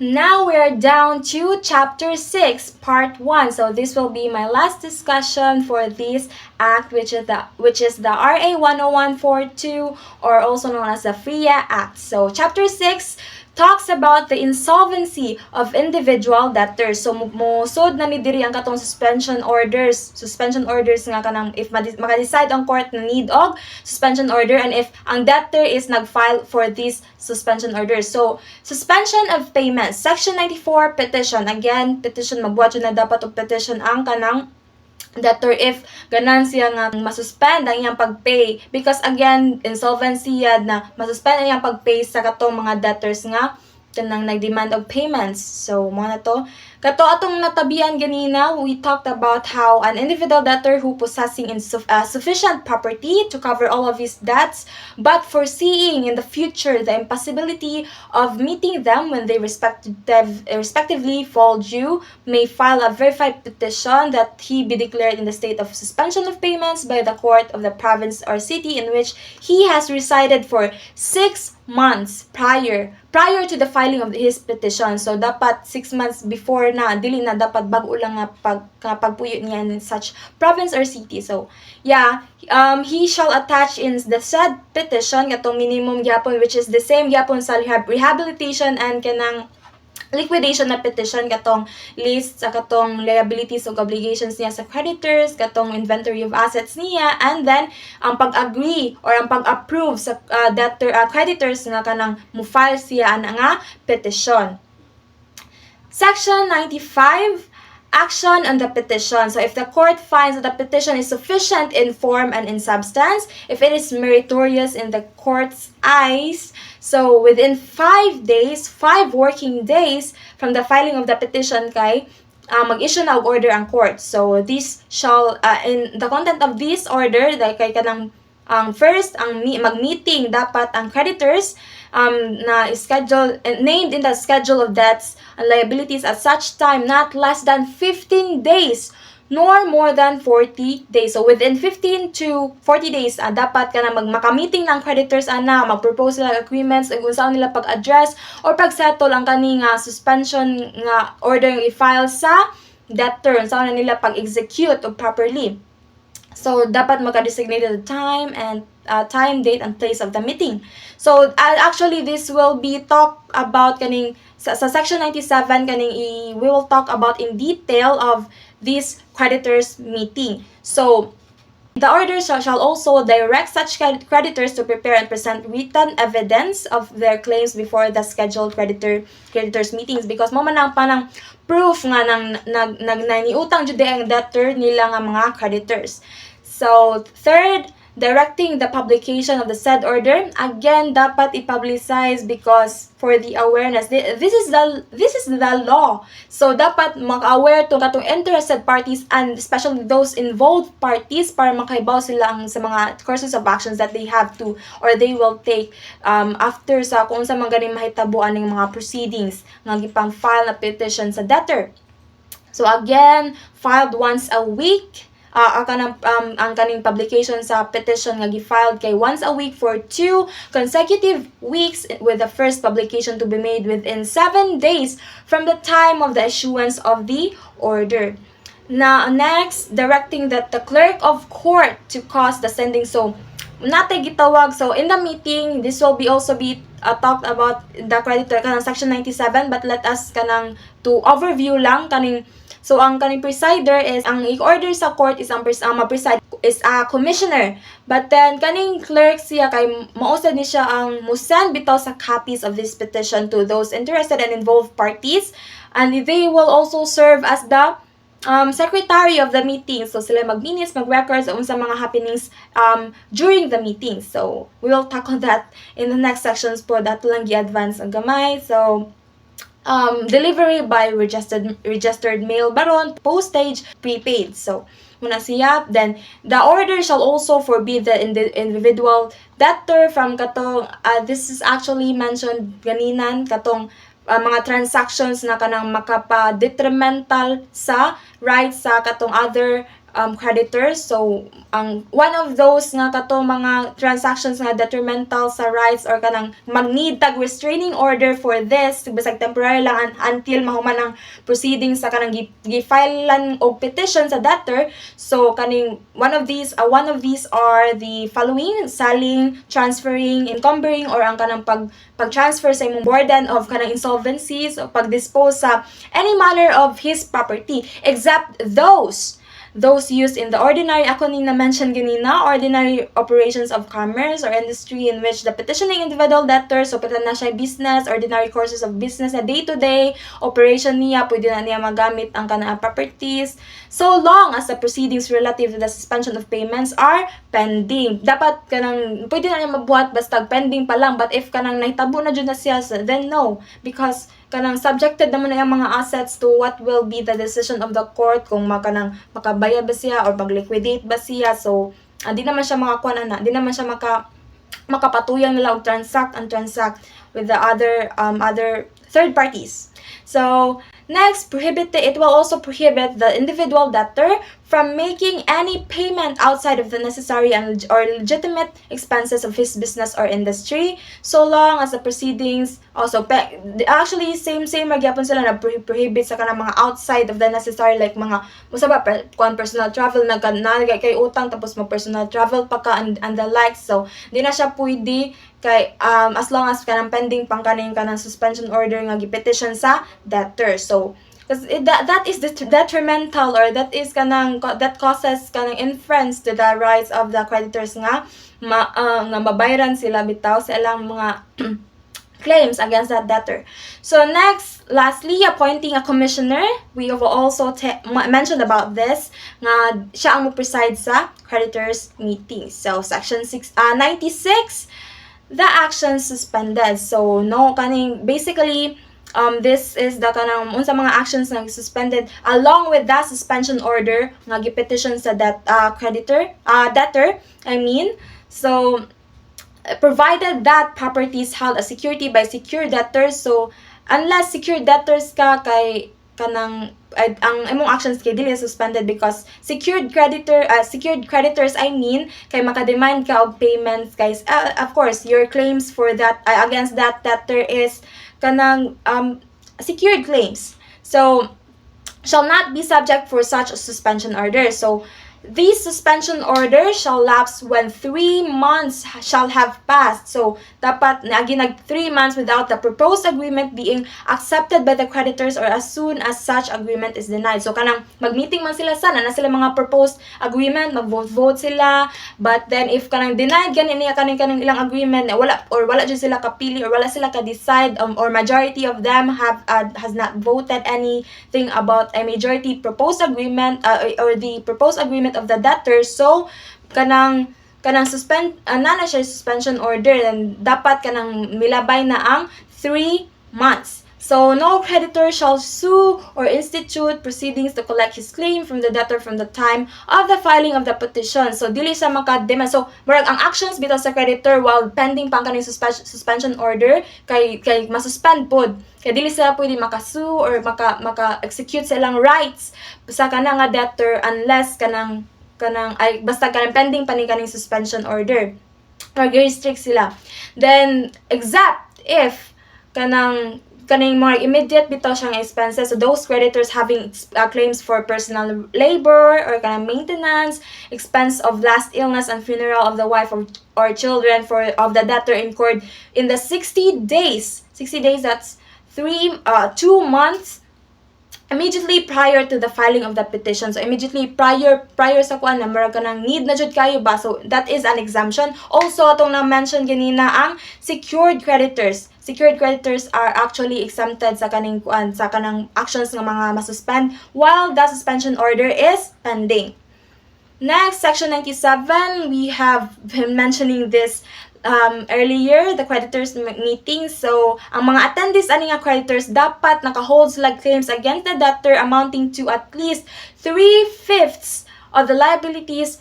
Now we are down to chapter 6, part 1. So this will be my last discussion for this act, which is the RA 10142, or also known as the FRIA Act. So chapter 6 talks about the insolvency of individual debtors. So mosod na ni diri ang katong suspension orders. Suspension orders nga kanang if maka-decide ang court na need og suspension order, and if ang debtor is nag-file for this suspension order. So suspension of payments, section 94 petition. Again, petition, magbuhat na dapat og petition ang kanang debtor if ganan siya nga masuspend ang iyang pagpay, because again insolvency yad na masuspend ang iyang pagpay sa katong mga debtors nga kanang nag-demand of payments. So mo na to kato atong natabian ganina, we talked about how an individual debtor who possessing sufficient property to cover all of his debts, but foreseeing in the future the impossibility of meeting them when they respectively fall due, may file a verified petition that he be declared in the state of suspension of payments by the court of the province or city in which he has resided for 6 months prior to the filing of his petition. So dapat 6 months before na, dili na dapat bago lang nga pagpuyo niya in such province or city. So yeah, he shall attach in the said petition katong minimum gyapon, which is the same gyapon sa rehabilitation and kanang liquidation na petition, katong list sa katong liabilities ug obligations niya sa creditors, katong inventory of assets niya, and then ang pag-agree or ang pag-approve sa creditors nga kanang mo-file siya ana nga petition. Section 95, action on the petition. So if the court finds that the petition is sufficient in form and in substance, if it is meritorious in the court's eyes, so within 5 working days from the filing of the petition kay mag-issue na og order ang court. So this shall in the content of this order kay kanang first ang mag-meeting dapat ang creditors na schedule named in the schedule of debts and liabilities at such time not less than 15 days nor more than 40 days. So within 15 to 40 days dapat ka na maka-meeting ng creditors ana, mag-propose sila agreements ug unsa nila pag-address or pag-settle ang kani nga suspension nga order nga i-file sa debtor, unsa na nila pag-execute properly. So dapat maka-designated time and time, date, and place of the meeting. So actually this will be talk about kaning sa section 97 kaning we will talk about in detail of this creditors meeting. So the order shall also direct such creditors to prepare and present written evidence of their claims before the scheduled creditors meetings, because mo man ang panang proof nga nang naniutang jud ang debtor nila nga mga creditors. So third, directing the publication of the said order. Again, dapat i-publicize because for the awareness. This is the law. So dapat mag-aware tong katong interested parties and especially those involved parties para makahibaw sila sa mga courses of actions that they have to or they will take after sa kung sa mga ganing mahitabuan ng mga proceedings nga gipang file na petition sa debtor. So again, filed once a week. Ang kaning publication sa petition nga gi-filed kay once a week for 2 consecutive weeks, with the first publication to be made within 7 days from the time of the issuance of the order. Now next, directing that the clerk of court to cause the sending. So natay gitawag, so in the meeting this will also be talked about the creditor kanang section 97, but let us kanang to overview lang kaning. So ang kaning presider is ang i-order sa court is ang ma-preside is a commissioner, but then kaning clerk siya kay mausad ni siya ang mo-send bitaw sa copies of this petition to those interested and involved parties, and they will also serve as the secretary of the meeting. So sila mag-minutes, mag-records sa mga happenings during the meeting. So we will tackle that in the next sections po. Dato lang gi-advance ang gamay. So delivery by registered mail baron, postage, prepaid. So muna siya. Then the order shall also forbid the individual debtor from katong this is actually mentioned ganinan katong mga transactions na kanang makapa-detrimental sa rights sa katong other creditors. So ang one of those nga kato mga transactions nga detrimental sa rights or kanang mag-need tag restraining order for this bisag temporary lang until mahuman ang proceedings sa kanang gifilean og petition sa debtor. So kaning one of these are the following: selling, transferring, encumbering, or ang kanang pag-transfer sa imong burden of kanang insolvencies o pag-dispose sa any manner of his property except those used in the ordinary, ako ni na-mention ganina, ordinary operations of commerce or industry in which the petitioning individual debtor, so pila na siya business, ordinary courses of business na day-to-day operation niya, pwede na niya magamit ang kanang properties, so long as the proceedings relative to the suspension of payments are pending. Dapat kanang, pwede na niya mabuhat basta pending pa lang, but if kanang nahitabo na dyan na siya, then no, because kanang subjected naman na yung mga assets to what will be the decision of the court kung makabayad ba siya or mag-liquidate ba siya. So di naman siya di naman siya makapatuyang nila og transact with the other third parties. So next, it will also prohibit the individual debtor from making any payment outside of the necessary and or legitimate expenses of his business or industry, so long as the proceedings also actually same magyapon sila na prohibit sa kanang mga outside of the necessary, like mga musaba personal travel na kay utang tapos mag personal travel pa ka and the likes. So di na siya pwede kay as long as kanang pending pang kanang suspension order nga gipetition sa debtor. So because that is detrimental, or that causes kanang inference to the rights of the creditors nga mabayaran sila bitaw sa ilang mga claims against that debtor. So next, lastly, appointing a commissioner. We have also mentioned about this nga siya ang mo-preside sa creditors meeting. So section 96, the action suspended. So no kaning basically this is the kanang unsa mga actions nga suspended along with that suspension order nga gipetition sa debtor, so provided that properties held as security by secured debtors. So unless secured debtors ka kay kanang ang imong actions kay dili suspended because secured creditors kay makademand ka og payments guys. Of course your claims for that against that debtor is kanang secured claims, so shall not be subject for such a suspension order. So these suspension orders shall lapse when 3 months shall have passed. So dapat nag 3 months without the proposed agreement being accepted by the creditors or as soon as such agreement is denied. So kanang mag-meeting man sila sana na sila mga proposed agreement, mag-vote sila, but then if kanang denied ganin niya kanang ilang agreement wala jud sila kapili or wala sila ka-decide or majority of them has not voted anything about a majority proposed agreement or the proposed agreement of the debtor, so kanang nana siya suspension order, and dapat kanang milabay na ang 3 months. So no creditor shall sue or institute proceedings to collect his claim from the debtor from the time of the filing of the petition. So dili siya makademand. So murag ang actions bitaw sa creditor while pending pang kaning suspension order kay masuspend pod. Kaya dili sila pwede makasue or maka-execute sa ilang rights sa kanang nga debtor unless basta kanang pending pa ni kaning suspension order. Mag-restrict sila. Then except if kanang more immediate bitaw siyang expenses, so those creditors having claims for personal labor or kanang maintenance, expense of last illness and funeral of the wife or children of the debtor incurred in the 60 days, that's 2 months immediately prior to the filing of the petition. So immediately prior sa kuan na murag kanang need na jud kayo ba, so that is an exemption. Also atong na-mention ganina ang secured creditors are actually exempted sa kanang actions nga mga masuspend while the suspension order is pending. Next, section 97, we have been mentioning this earlier, the creditors meeting. So ang mga attendees ani nga creditors dapat naka-hold sila claims against the debtor amounting to at least 3/5 of the liabilities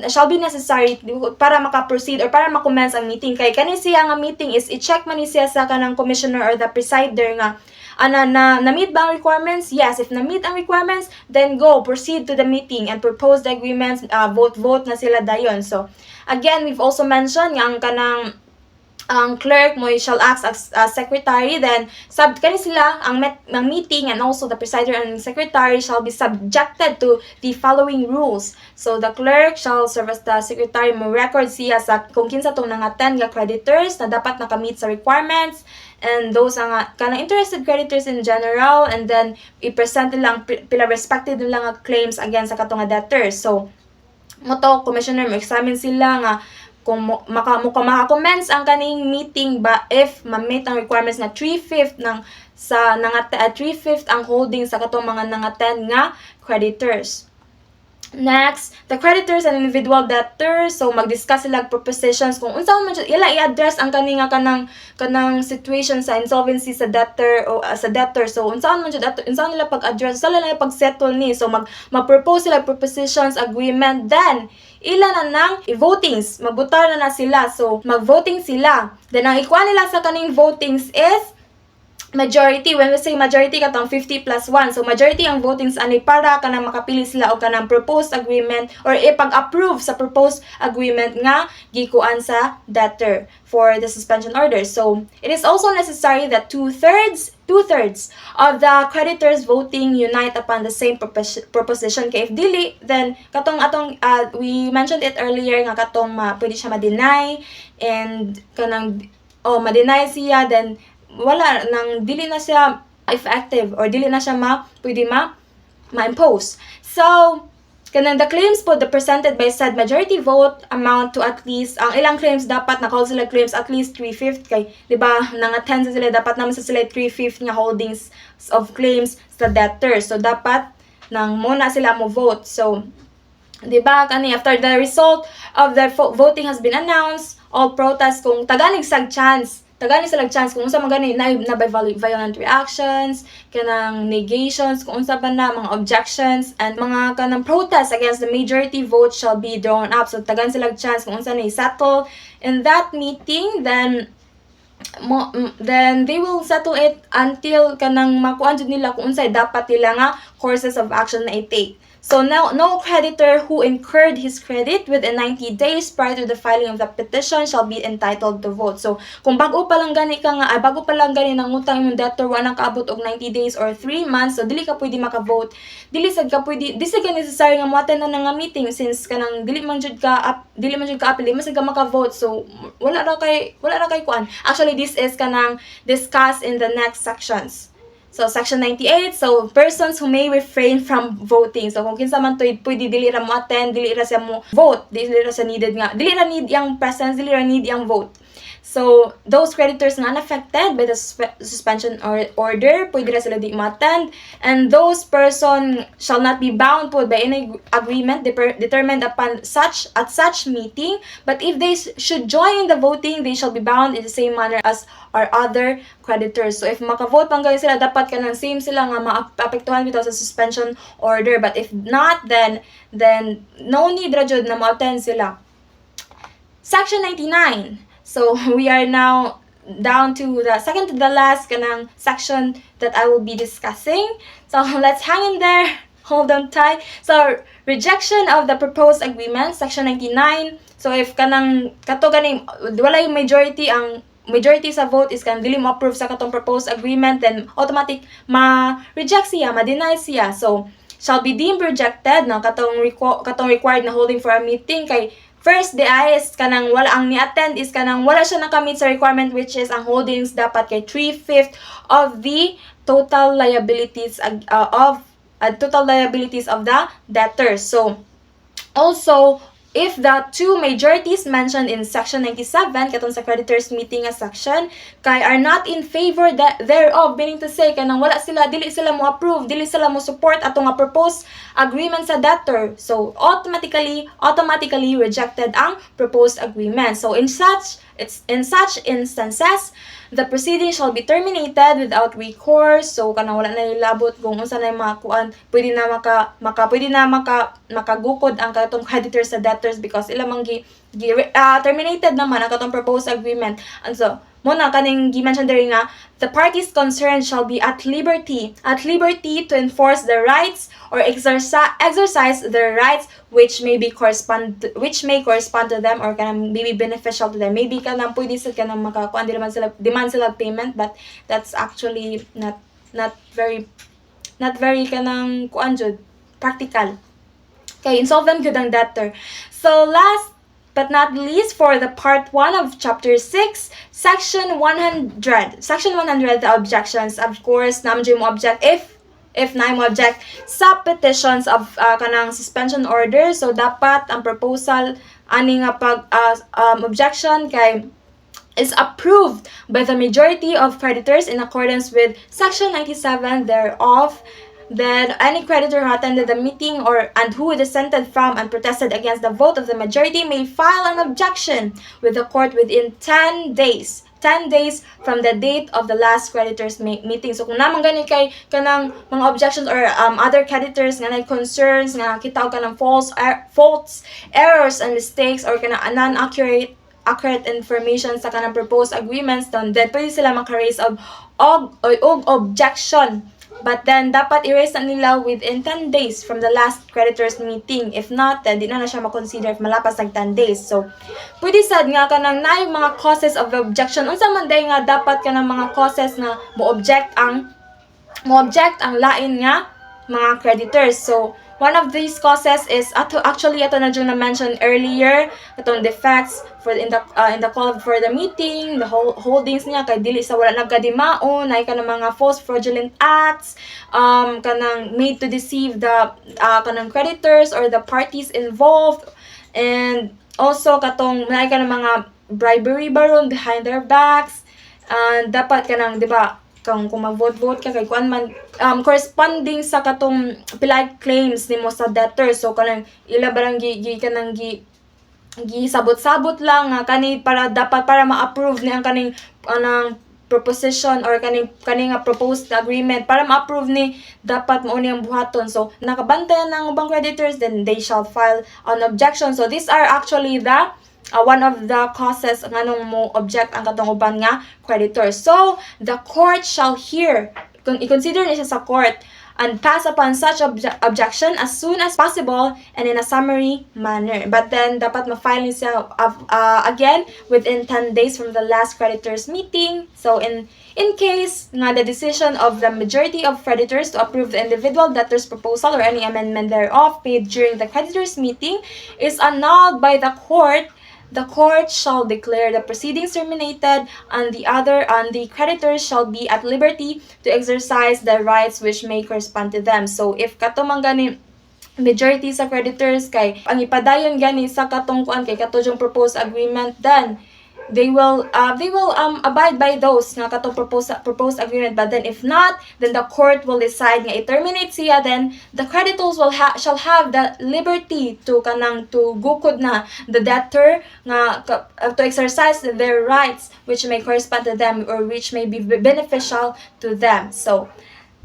shall be necessary para maka-proceed or para ma-commence ang meeting. Kay kani siya nga meeting is i-check man ni siya sa kanang commissioner or the presider nga na-meet ba ang requirements? Yes. If na-meet ang requirements, then go, proceed to the meeting and propose the agreements, vote na sila dayon. So, again, we've also mentioned nga ang clerk mo shall act as secretary, then kani sila ang meeting, and also the presider and secretary shall be subjected to the following rules. So the clerk shall serve as the secretary, mo record siya sa kung kinsa tong nang-attend nga creditors na dapat nakamit sa requirements, and those ang kanang interested creditors in general, and then i-present nilang pila respective nilang nga claims against sa katong debtors. So moto commissioner mo examine sila nga kung maka-commence ang kaning meeting ba if ma-meet ang requirements na 3/5 ng sa 3/5 ang holding sa katong mga nang-attend nga creditors. Next, the creditors and individual debtors, so mag-discuss sila propositions kung unsa man ila i-address ang kanang situation sa insolvency sa debtor o sa debtor. So unsa man nila pag-address, unsa nila pag-settle ni. So mag-propose sila propositions, agreement, then ila na nang i-votings, magbutar na sila. So mag-voting sila. Then ang ikuha nila sa kaning votings is majority. When we say majority, katong 50 plus 1. So, majority ang votings ani para kanang makapili sila o kanang proposed agreement or ipag-approve sa proposed agreement nga gikuan sa debtor for the suspension order. So, it is also necessary that two-thirds of the creditors voting unite upon the same proposition. Kay if dili, then katong we mentioned it earlier nga katong pwede siya ma-deny, and kanang ma-deny siya, then wala nang dili na siya effective or dili na siya pwede ma-impose. So kanang the claims po the presented by said majority vote amount to at least ang ilang claims dapat na-call sila claims at least 3/5 kay di ba nang-attend sila dapat naman sa sila 3/5 nga holdings of claims sa debtors. So dapat nang muna sila mo vote. So di ba kani after the result of the voting has been announced, all protests kung taganig sag chance kung unsa man gani na by violent reactions, kanang negations, kung unsa ba na mga objections and mga kanang protests against the majority vote shall be drawn up. So tagan sila chance kung unsa na i-settle in that meeting, then they will settle it until kanang makuan jud nila kung unsay dapat nila nga courses of action na i-take. So now, no creditor who incurred his credit within 90 days prior to the filing of the petition shall be entitled to vote. So, kung bago pa lang gani nangutang imong debtor wa nang kaabot og 90 days or 3 months, so dili ka pwede maka-vote. Dili sad necessary nga mo-attend na nga meeting since kanang dili man jud ka apil, di man sad ka maka-vote. So, wala ra kay kuan. Actually, this is kanang discussed in the next sections. So, Section 98, so, persons who may refrain from voting. So, kung kinsa man to, pwede dili ra mo attend, dili ra siya mo vote, dili ra siya needed nga, dili ra need yung presence, dili ra need yung vote. So, those creditors na unaffected by the suspension order, pwede ra sila di ma-attend, and those person shall not be bound po by any agreement determined upon such meeting, but if they should join in the voting, they shall be bound in the same manner as our other creditors. So, if maka-vote pang kayo sila, dapat ka ng same sila nga maapektuhan bitaw sa suspension order, but if not, then no need ra jud na ma-attend sila. Section 99. So, we are now down to the second to the last kanang section that I will be discussing. So, let's hang in there. Hold on tight. So, rejection of the proposed agreement, Section 99. So, if kanang wala yung majority sa vote is dili mo approve sa katong proposed agreement, then automatic ma-reject siya, ma-deny siya. So, shall be deemed rejected na katong required na holding for a meeting kay first, the is kanang wala ang ni-attend is kanang wala siya nakamit sa requirement, which is ang holdings dapat kay 3/5 of the total liabilities of the debtors. So, also, if the two majorities mentioned in Section 97, katong sa creditors meeting nga section, kay are not in favor thereof, meaning to say, kanang dili sila mo approve, dili sila mo support atong nga proposed agreement sa debtor. So, automatically rejected ang proposed agreement. So, in such instances, the proceeding shall be terminated without recourse. So, kanang wala na nilabot kung unsa na yung mga kuan, pwede na makagukod ang katong creditors sa debtors because ilang terminated naman ang katong proposed agreement. And so, mo na kaning gi-mention diri nga the parties concerned shall be at liberty to enforce the rights or exercise their rights which may correspond to them or kanang maybe beneficial to them. Maybe kanang pwede sa kanang makakuan demand sila payment, but that's actually not very kanang kuan jud practical. Okay, insolvent good ang debtor. So last but not least, for the part 1 of chapter 6, section 100. Section 100, the objections. Of course, naman mo object if na mo object sa petitions of kanang suspension order. So dapat ang proposal ani nga pag objection kay is approved by the majority of creditors in accordance with section 97 thereof. Then any creditor who attended the meeting and who dissented from and protested against the vote of the majority may file an objection with the court within 10 days. 10 days from the date of the last creditors meeting. So kung naman gani kay kanang mga objections or other creditors nga concerns nga kita og kanang faults, errors and mistakes or kanang non-accurate information sa kanang proposed agreements, then pwede sila maka-raise og objection. But then, dapat i-raise na nila within 10 days from the last creditors meeting. If not, then di na siya makonsider if malapas ng 10 days. So, pwede sad nga ka nang na yung mga causes of objection. Unsa man day nga dapat ka ng mga causes na mo-object ang lain nga mga creditors. So, one of these causes is actually ito na na mention earlier, itong defects in the call for the meeting, the holdings niya kay dili sa wala nagkadimaon, ay kanang mga false fraudulent acts, kanang made to deceive the kanang creditors or the parties involved, and also katong may kanang mga bribery baron behind their backs, and dapat kanang di ba kung mag-vote ka kay kuan man corresponding sa katong pilay claims nimo sa debtor. So kanang ila barang kanang sabot-sabot lang nga kani para ma-approve ni ang kaning proposition or kaning nga proposed agreement para ma-approve ni dapat mo ni ang buhaton. So nakabantayan ng ubang creditors, then they shall file an objection. So these are actually the one of the causes nganong mo object ang katong uban nga creditors. So the court shall hear, kung i-consider niya sa court, and pass upon such objection as soon as possible and in a summary manner. But then dapat ma-file niya again within 10 days from the last creditors meeting. So in case nga the decision of the majority of creditors to approve the individual debtor's proposal or any amendment thereof paid during the creditors meeting is annulled by the court, the court shall declare the proceedings terminated, and the creditors shall be at liberty to exercise the rights which may correspond to them. So if katumang gani majority sa creditors kay ang ipadayon gani sa katong kuan kay katong proposed agreement, then they will abide by those nga katong proposed agreement. But then if not, then the court will decide nga i-terminate siya. Then the creditors shall have the liberty to gukod na the debtor nga to exercise their rights which may correspond to them or which may be beneficial to them. So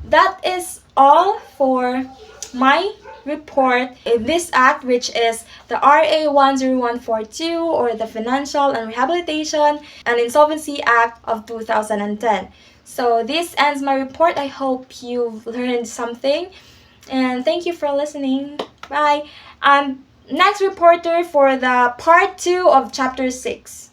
that is all for my report in this act, which is the RA 10142 or the Financial and Rehabilitation and Insolvency Act of 2010. So this ends my report. I hope you've learned something, and thank you for listening. Bye. Next reporter for the part 2 of chapter 6.